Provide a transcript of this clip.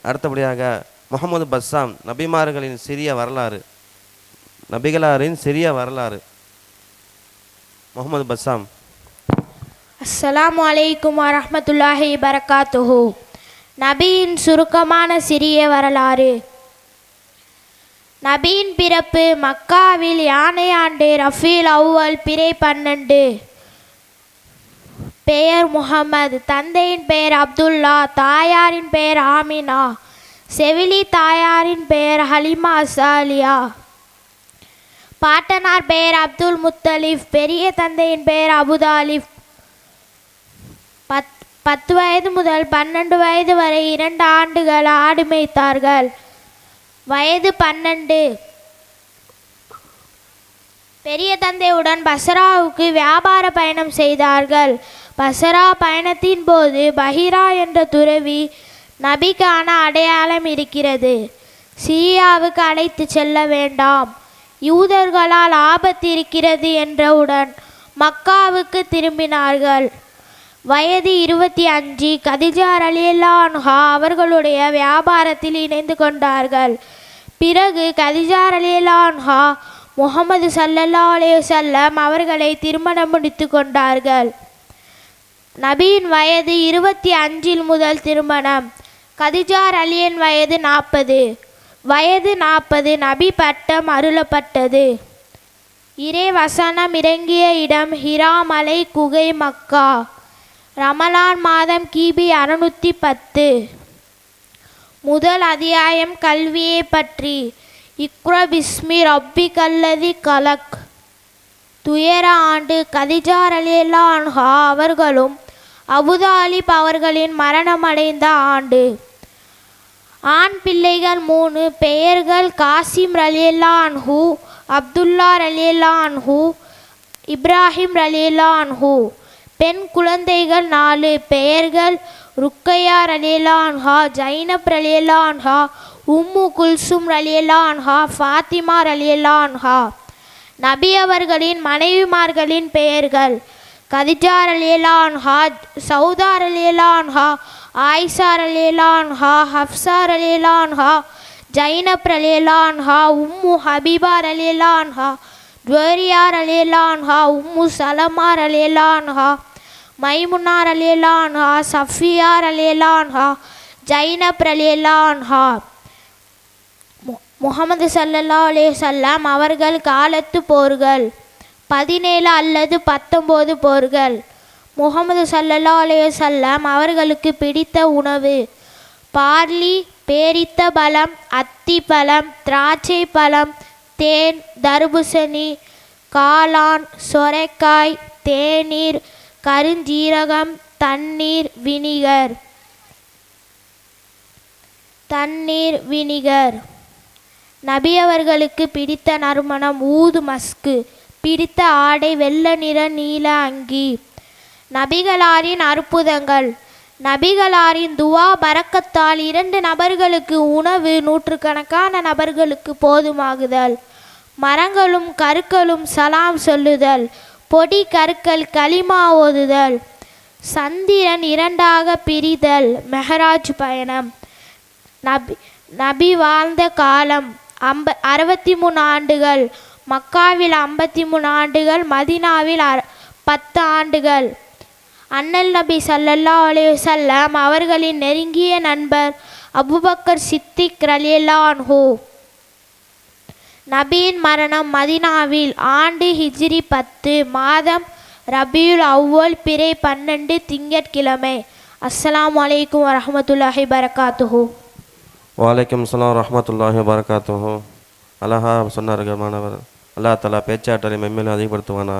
அடுத்தபடியாக முகமது பஸ்ஸாம் நபிமார்களின் சிறிய வரலாறு, நபிகளாரின் சிறிய வரலாறு. முகமது பஸ்ஸாம். அஸ்ஸலாமு அலைக்கும் வரஹ்மத்துல்லாஹி பரக்காத்துஹு. நபியின் சுருக்கமான சிறிய வரலாறு. நபியின் பிறப்பு மக்காவில் யானை ஆண்டு ரஃபீல் அவ்வல் பிறை 12. பெயர் முகமது. தந்தையின் பெயர் அப்துல்லா, தாயாரின் பெயர் ஆமினா, செவிலி தாயாரின் பெயர் ஹலிமா அசாலியா. பாட்டனார் பெயர் அப்துல் முத்தலிப். பெரிய தந்தையின் பெயர் அபுதாலிப். 10 வயது முதல் 12 வயது வரை 2 ஆண்டுகள் ஆடு மேய்த்தார்கள். வயது 12 பெரிய தந்தையுடன் பஸ்ராவுக்கு வியாபார பயணம் செய்தார்கள். பஸ்ரா பயணத்தின் போது பஹீரா என்ற துறவி நபிக்கான அடையாளம் இருக்கிறது, சிரியாவுக்கு அழைத்து செல்ல வேண்டாம், யூதர்களால் ஆபத்து இருக்கிறது என்றவுடன் மக்காவுக்கு திரும்பினார்கள். வயது 25 கதிஜா ரலியல்லாஹு அன்ஹா அவர்களுடைய வியாபாரத்தில் இணைந்து கொண்டார்கள். பிறகு கதிஜா ரலியல்லாஹு அன்ஹா முஹம்மது ஸல்லல்லாஹு அலைஹி வஸல்லம் அவர்களை திருமணம் முடித்து கொண்டார்கள். நபியின் வயது 25 முதல் திருமணம். கதிஜா ரலியன் வயது 40. வயது 40 நபி பட்டம் அருளப்பட்டது. இறை வசனம் இறங்கிய இடம் ஹிரா மலை குகை, மக்கா. ரமலான் மாதம் கிபி 610. முதல் அத்தியாயம் கல்வியை பற்றி. இக்ரா பிஸ்மி ரப்பி கல்லதி கலக். துயர ஆண்டு கதிஜா ரலியல்லாஹு அன்ஹா அவர்களும் அபுதாலிப் அவர்களின் மரணமடைந்த ஆண்டு. ஆண் பிள்ளைகள் 3. பெயர்கள் காசிம் ரலியல்லாஹு அன்ஹு, அப்துல்லா ரலியல்லாஹு அன்ஹு, இப்ராஹிம் ரலியல்லாஹு அன்ஹு. பெண் குழந்தைகள் 4. பெயர்கள் ருக்கையா ரலியல்லாஹு அன்ஹா, ஜைனப் ரலியல்லாஹு அன்ஹா, உம்மு குல்சும் ரலியல்லாஹு அன்ஹா, ஃபாத்திமா ரலியல்லாஹு அன்ஹா. நபி அவர்களின் மனைவிமார்களின் பெயர்கள் கதிஜா ரலியல்லாஹு அன்ஹா, சௌதா ரலியல்லாஹு அன்ஹா, ஆயிஷா ரலியல்லாஹு அன்ஹா, ஹப்ஸா ரலியல்லாஹு அன்ஹா, ஜைனப் ரலியல்லாஹு அன்ஹா, உம்மு ஹபீபா ரலியல்லாஹு அன்ஹா, ஜுவைரியா ரலியல்லாஹு அன்ஹா, உம்மு சலமா ரலியல்லாஹு அன்ஹா, மைமுனா ரலியல்லாஹு அன்ஹா, சஃபியா ரலியல்லாஹு அன்ஹா, ஜைனப் ரலியல்லாஹு அன்ஹா. முஹம்மது ஸல்லல்லாஹு அலைஹி வஸல்லம் அவர்கள் காலத்து போர்கள் 17 அல்லது 19 போர்கள். முஹம்மது ஸல்லல்லாஹு அலைஹி வஸல்லம் அவர்களுக்கு பிடித்த உணவு பார்லி, பேரித்த பழம், அத்தி பழம், திராட்சை பழம், தேன், தர்பூசணி, காளான், சொரைக்காய், தேநீர், கருஞ்சீரகம், தண்ணீர், வினிகர். நபி அவர்களுக்கு பிடித்த நறுமணம் ஊது மஸ்கு. பிடித்த ஆடை வெள்ளை நிற நீல அங்கி. நபிகளாரின் அற்புதங்கள். நபிகளாரின் துவா பரக்கத்தால் 2 நபர்களுக்கு உணவு 100கணக்கான நபர்களுக்கு போதுமாகுதல். மரங்களும் கற்களும் சலாம் சொல்லுதல். பொடி கற்கள் களிமா ஓதுதல். சந்திரன் 2ஆக பிரிதல். மெஹராஜ் பயணம். நபி வாழ்ந்த காலம் 63 ஆண்டுகள். மக்காவில் 53 ஆண்டுகள், மதீனாவில் 10 ஆண்டுகள். அண்ணல் நபி ஸல்லல்லாஹு அலைஹி வஸல்லம் அவர்களின் நெருங்கிய நண்பர் அபூபக்கர் சித்திக் ரலியல்லாஹு அன்ஹு. நபியின் மரணம் மதீனாவில். ஆண்டு ஹிஜ்ரி 10, மாதம் ரபியுல் அவ்வல், பிறை 12, திங்கட்கிழமை. அஸ்ஸலாமு அலைக்கும் வரஹ்மத்துல்லாஹி பரக்காத்துஹு. வலைக்கம் அஸ்ஸலாம் வரஹ்மத்துல்லாஹி வபரகாத்துஹு. அழகா சொன்னார்கள் மாணவர். அல்லாஹ் தஆலா பேச்சாற்றலை மென்மேலும் அதிகப்படுத்துவானா.